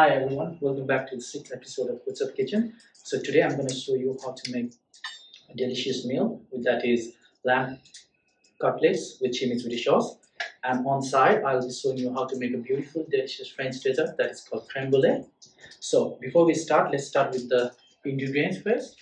Hi everyone, welcome back to the 6th episode of What's Up Kitchen. So today I'm going to show you how to make a delicious meal, that is lamb cutlets with chimichurri sauce. And on side, I'll be showing you how to make a beautiful, delicious French dessert that is called creme brûlée. So before we start, let's start with the ingredients first.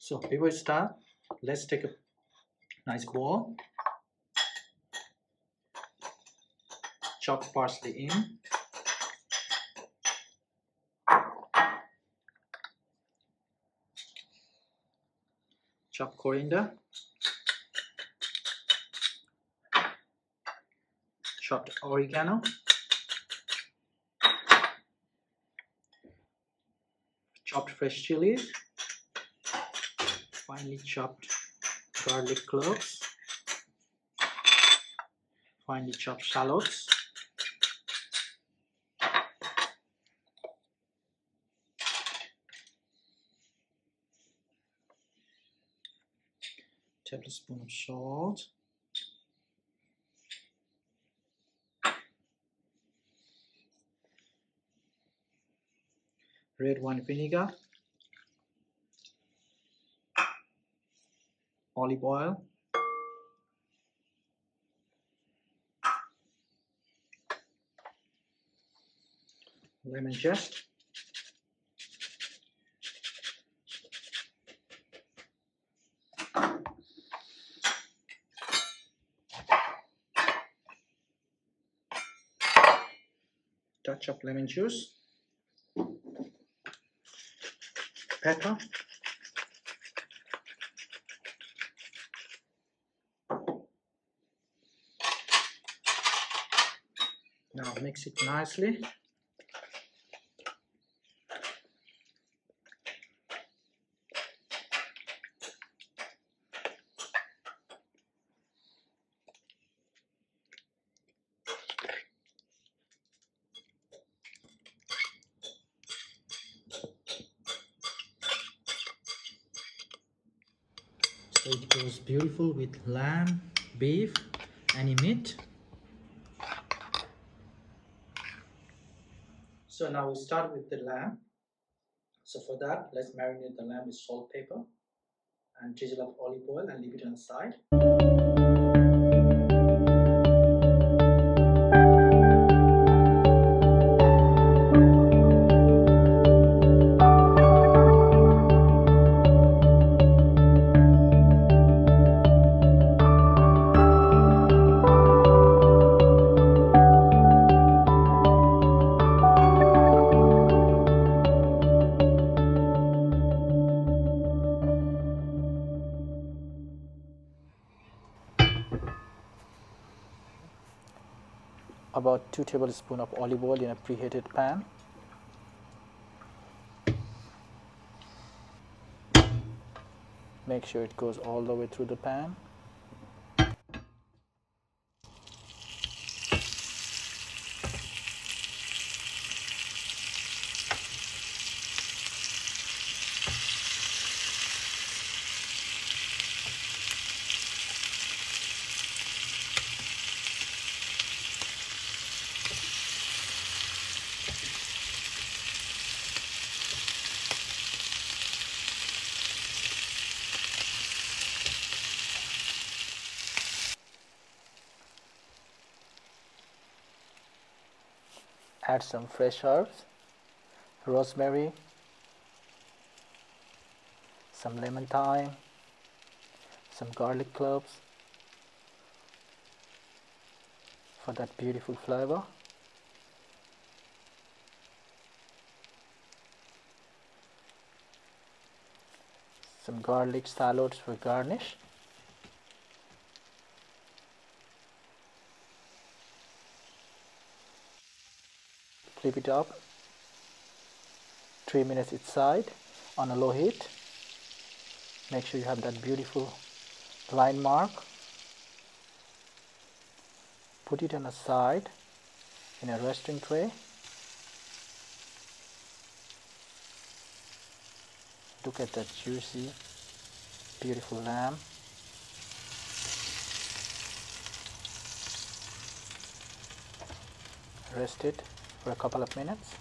So before we start, let's take a nice bowl, chop parsley in, chop coriander, chopped oregano, chopped fresh chilies, finely chopped garlic cloves, finely chopped shallots, tablespoon of salt, red wine vinegar, olive oil, lemon zest, touch of lemon juice, pepper, now mix it nicely. So it goes beautiful with lamb, beef, any meat. So now we start with the lamb. So for that, let's marinate the lamb with salt, pepper, and drizzle of olive oil and leave it on the side. About 2 tablespoons of olive oil in a preheated pan. Make sure it goes all the way through the pan. Add some fresh herbs, rosemary, some lemon thyme, some garlic cloves for that beautiful flavor. Some garlic shallots for garnish. Flip it up 3 minutes each side on a low heat. Make sure you have that beautiful line mark. Put it on a side in a resting tray. Look at that juicy, beautiful lamb. Rest it for a couple of minutes.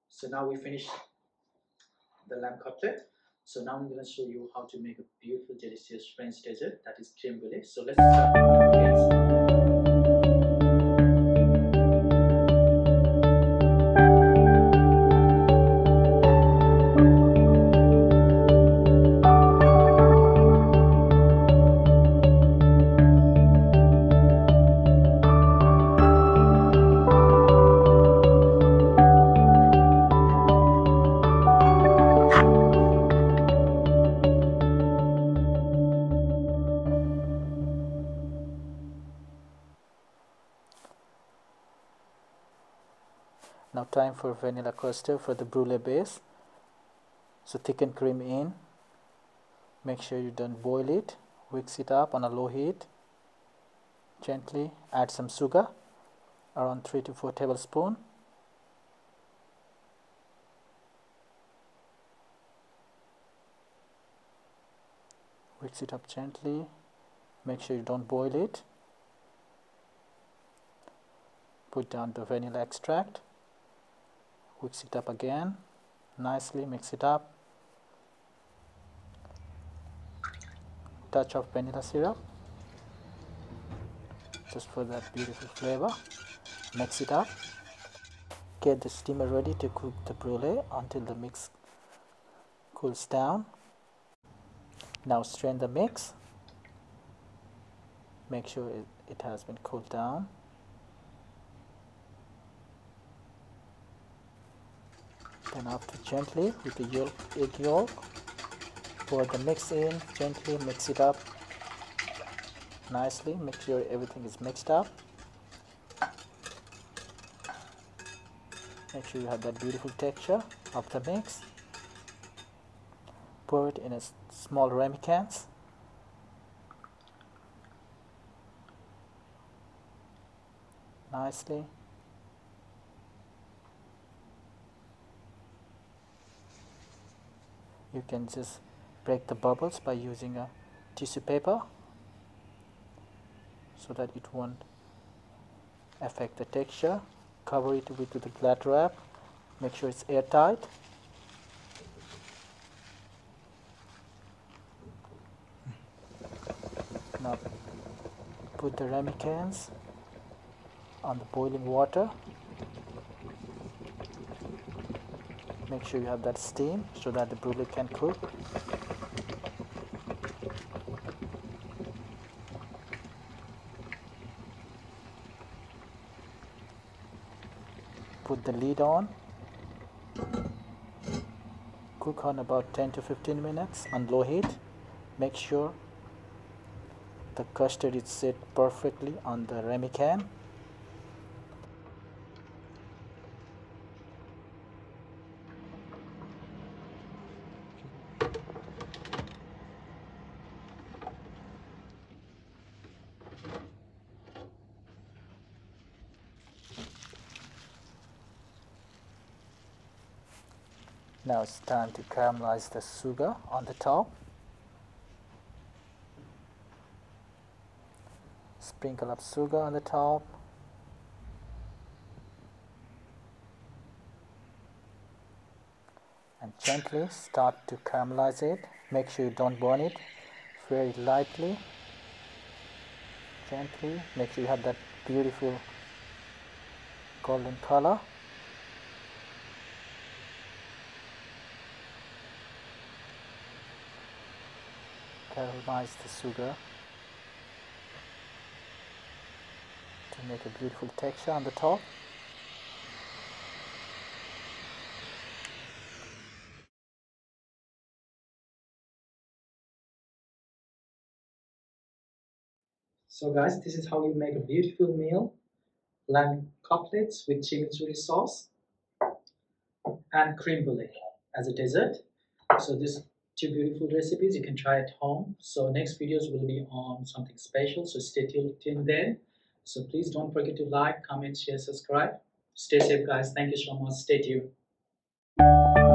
So now we finished the lamb cutlet. So now I'm going to show you how to make a beautiful, delicious French dessert, that is creme brulee. So let's start with the ingredients. Now time for vanilla custard for the brulee base. So thicken cream in. Make sure you don't boil it. Whisk it up on a low heat. Gently add some sugar, around 3 to 4 tablespoons. Whisk it up gently. Make sure you don't boil it. Put down the vanilla extract. Whisk it up again. Nicely mix it up. Touch of vanilla syrup, just for that beautiful flavor. Mix it up. Get the steamer ready to cook the brulee until the mix cools down. Now strain the mix. Make sure it has been cooled down. Then after gently with the egg yolk, pour the mix in, gently mix it up nicely. Make sure everything is mixed up. Make sure you have that beautiful texture of the mix. Pour it in a small ramekins. Nicely. You can just break the bubbles by using a tissue paper so that it won't affect the texture. Cover it with the flat wrap. Make sure it's airtight. Now put the ramekins on the boiling water. Make sure you have that steam so that the brulee can cook. Put the lid on. Cook on about 10 to 15 minutes on low heat. Make sure the custard is set perfectly on the ramekin. Now it's time to caramelize the sugar on the top. Sprinkle up sugar on the top. And gently start to caramelize it. Make sure you don't burn it. Very lightly. Gently. Make sure you have that beautiful golden color. Caramelize the sugar to make a beautiful texture on the top. So guys, this is how you make a beautiful meal. Lamb cutlets with chimichurri sauce and creme brulee as a dessert. So these two beautiful recipes you can try at home. So next videos will be on something special, so stay tuned there. So please don't forget to like, comment, share, subscribe. Stay safe guys. Thank you so much. Stay tuned.